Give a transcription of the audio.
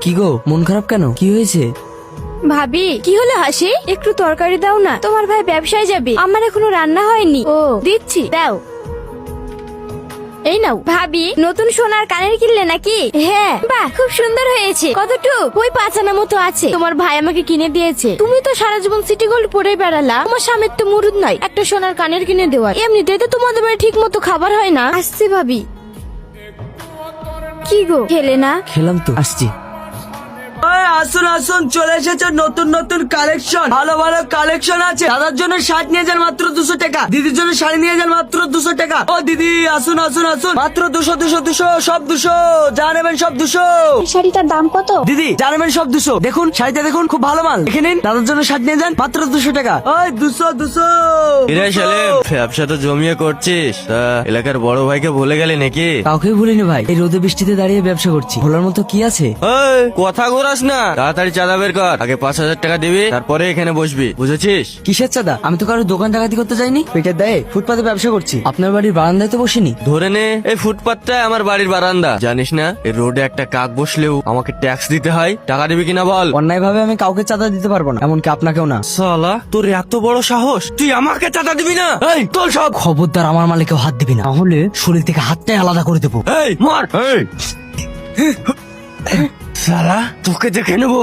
কি গো, মন খারাপ কেন? কি হয়েছে? ভাবি কি হলো হাসি? একটু তরকারি দাও না, তোমার ভাই ব্যবসায় যাবে, আমার এখনো রান্না হয়নি। ও দিচ্ছি, দাও। এই নাও। ভাবি নতুন সোনার কানের কিনলে নাকি? হ্যাঁ। বাহ, খুব সুন্দর হয়েছে। কতটুক? ওই 5 আনা মতো আছে। তোমার ভাই আমাকে কিনে দিয়েছে। তুমি তো সারা জীবন সিটি গোল্ড পরেই বেড়ালা, তোমার স্বামীর তো মুরুদ নাই একটা সোনার কানের কিনে দেওয়ার। এমনিতেই তো তোমাদের বাড়ি ঠিক মতো খাবার হয় না। আসছি ভাবি। কি গো, খেলে না? খেলাম তো, আসছি। আসুন আসুন, চলে এসেছে নতুন নতুন কালেকশন, ভালো ভালো কালেকশন আছে। দাদার জন্য শার্ট নিয়ে যান মাত্র 200 টাকা, দিদির জন্য শাড়ি নিয়ে যান মাত্র 200 টাকা। ও দিদি আসুন আসুন আসুন, মাত্র 200 200 200 সব 200, যা নেবেন সব 200। শাড়িটার দাম কত? দিদি যা নেবেন সব 200। দেখুন শাড়িটা দেখুন, খুব ভালো মাল। দেখে নিন, দাদার জন্য শার্ট নিয়ে যান মাত্র 200 টাকা। ওই 200 200। কিরে সেলিম, ব্যবসা তো জমিয়ে করছিস, তা এলাকার বড় ভাইকে ভুলে গেলি নাকি? কাউকেই ভুলিনি ভাই, এই রোদে বৃষ্টিতে দাঁড়িয়ে ব্যবসা করছি, ভোলার মতো কি আছে? এই, কথা ঘোরাস না, তাড়াতাড়ি চাঁদা বের কর। আগে 5,000 টাকা দিবি, তারপরে এখানে বসবি, বুঝেছিস? কিসের চাঁদা? আমি তো কারো দোকান ডাকাতি করতে যাইনি, পেটের দায়ে ফুটপাতে ব্যবসা করছি। আপনার বাড়ির বারান্দায় তো বসিনি। ধরে নে, এই ফুটপাতটাই আমার বাড়ির বারান্দা। জানিস না এই রোডে একটা কাক বসলেও আমাকে ট্যাক্স দিতে হয়? টাকা দিবি কিনা বল? অন্যায় ভাবে আমি কাউকে চাঁদা দিতে পারবো না, এমনকি আপনাকেও না। সালা, তোর এত বড় সাহস, তুই আমাকে চাঁদা দিবি না? এই তোর সব। খবরদার আমার মালিকেও হাত দিবি না, তাহলে শরীর থেকে হাতটাই আলাদা করে দেবো। এই মার। এই সালা, তোকে দেখে নেবো।